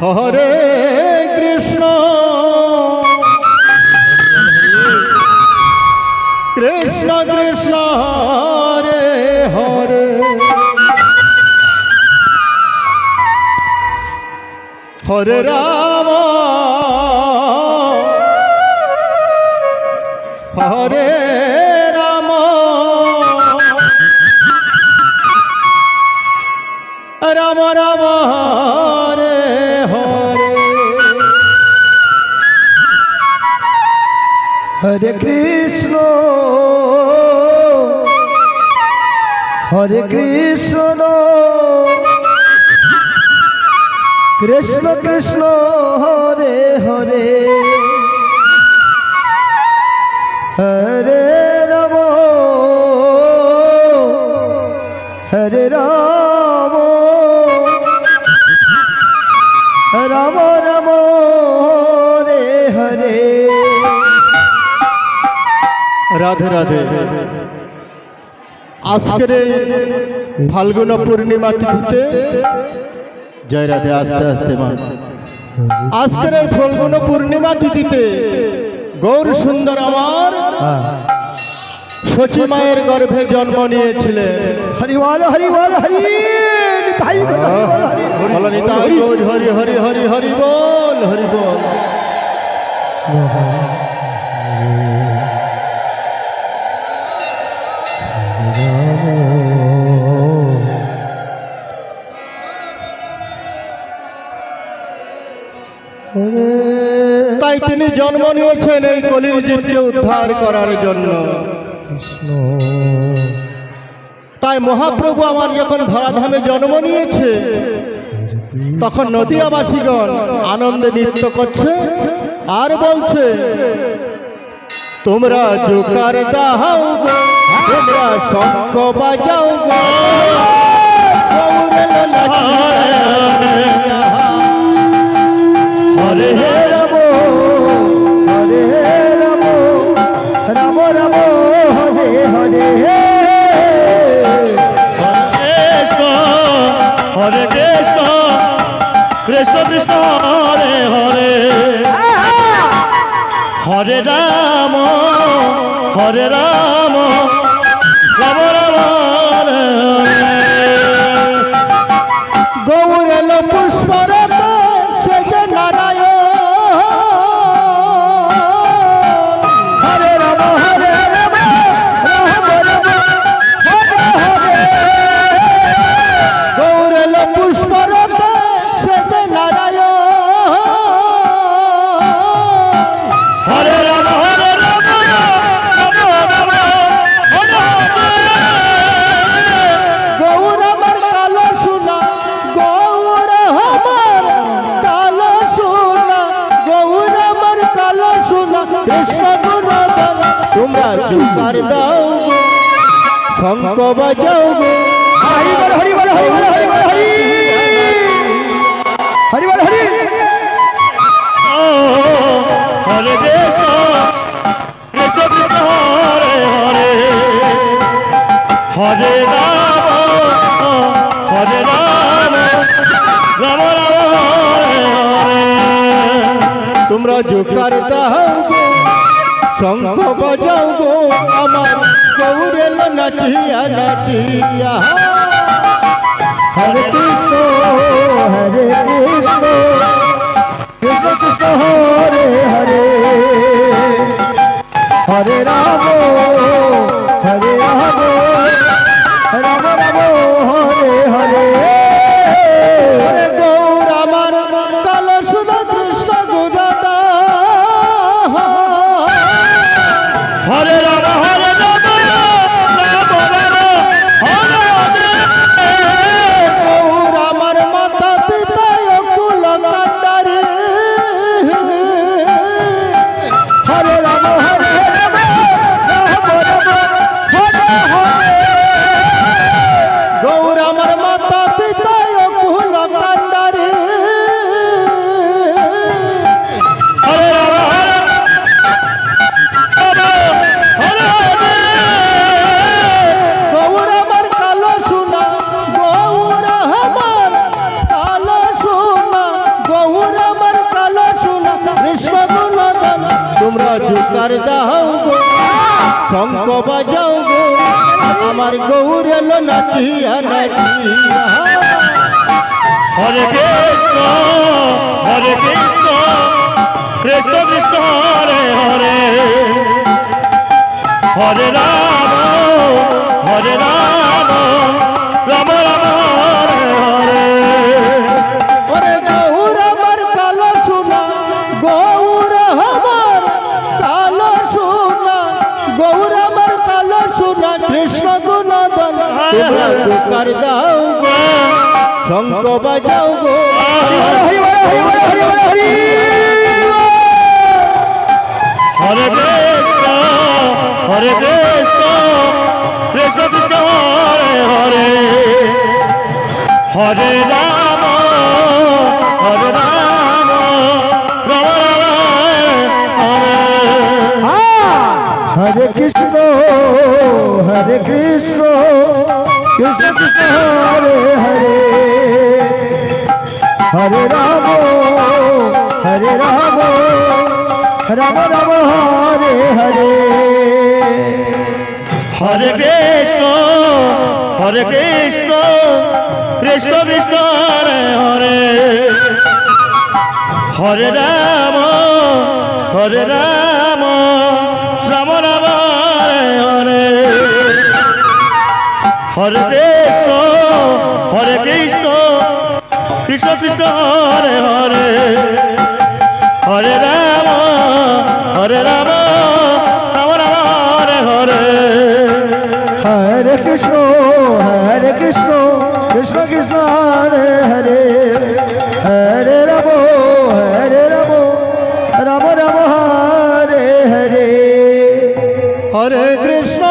হরে কৃষ্ণ কৃষ্ণ কৃষ্ণ হরে হরে হরে রাম হরে রাম রাম রাম হরে হরে হরে কৃষ্ণ হরে কৃষ্ণ কৃষ্ণ কৃষ্ণ হরে হরে হরে রাম হরে রাম রাম রাম হরে হরে। রাধে রাধে। আজকের এই ফাল্গুন পূর্ণিমা তিথিতে জয় রাধে আস্তে আস্তে মা। আজকের এই ফাল্গুন পূর্ণিমা তিথিতে গৌর সুন্দর আমার সচী মায়ের গর্ভে জন্ম নিয়েছিলেন। হরি বল হরি বল হরি নিতাই বল হরি হরি হরি হরি হরি হরি বল হরি বল। তাই তিনি জন্ম নিয়েছেন এই কলির জীবকে উদ্ধার করার জন্য। তাই মহাপ্রভু আমার যখন ধরাধামে জন্ম নিয়েছে তখন নদিয়াবাসীগণ আনন্দে নৃত্য করছে আর বলছে, তোমরা জোকার দাও গো, তোমরা শঙ্খ বাজাও গো, হরে হে রাম হরে রাম রাম রাম হরে হরে হরে কৃষ্ণ কৃষ্ণ কৃষ্ণ হরে হরে হরে রাম রাম রাম হরে গৌরেল পুষ্পরত সেজ নারায়ণ। হরে রাম হরে রাম রাম রাম হরে হরে গৌরেল পুষ্পরত সেজ নারায়ণ। হরে রাম গৌর আমার কালো সোনা, গৌর আমার কালো সোনা, গৌর আমার কালো সোনা, কৃষ্ণ গুণগান তোমরা জোকার দাও গো, শঙ্খ বাজাও গো। হরি বল হরি বল হরি বল হরি বল হরি হরি বল হরি হরে কৃষ্ণ কৃষ্ণ কৃষ্ণ হরে হরে হরে রাম রাম রাম হরে হরে তোমরা জোকার দাও গো, শঙ্খ বাজাও গো, আমার গৌরেল নাচিয়া নাচিয়া। হরে কৃষ্ণ কৃষ্ণ কৃষ্ণ হরে হরে হরে রাম রাম রাম হরে হরে ওরে গৌর আমার কালো সোনা, কৃষ্ণ গুণগান। হরে রাম হরে রাম রাম রাম হরে হরে গৌর জোকার দাও গো শঙ্খ বাজাও গো আমার গৌর এলো নাচিয়া নাচিয়া হরে কৃষ্ণ কৃষ্ণ কৃষ্ণ হরে হরে হরে রাম রাম রাম হরে হরে ওরে গৌর আমার কালো সোনা গৌর আমার কালো সোনা গৌর আমার কালো সোনা কৃষ্ণ গুণদন তোমরা জোকার দাও গো শঙ্খ বাজাও গো হরি বল হরি বল হরি বল হরি হরে কৃষ্ণ কৃষ্ণ কৃষ্ণ হরে হরে হরে রাম রাম রাম হরে হরে কৃষ্ণ কৃষ্ণ কৃষ্ণ হরে হরে হরে রাম রাম রাম হরে হরে হরে কৃষ্ণ কৃষ্ণ কৃষ্ণ হরে হরে হরে রাম রাম রাম হরে হরে হরে কৃষ্ণ কৃষ্ণ কৃষ্ণ হরে হরে হরে রাম রাম রাম হরে হরে হরে কৃষ্ণ কৃষ্ণ কৃষ্ণ হরে হরে হরে রাম রাম রাম হরে হরে হরে কৃষ্ণ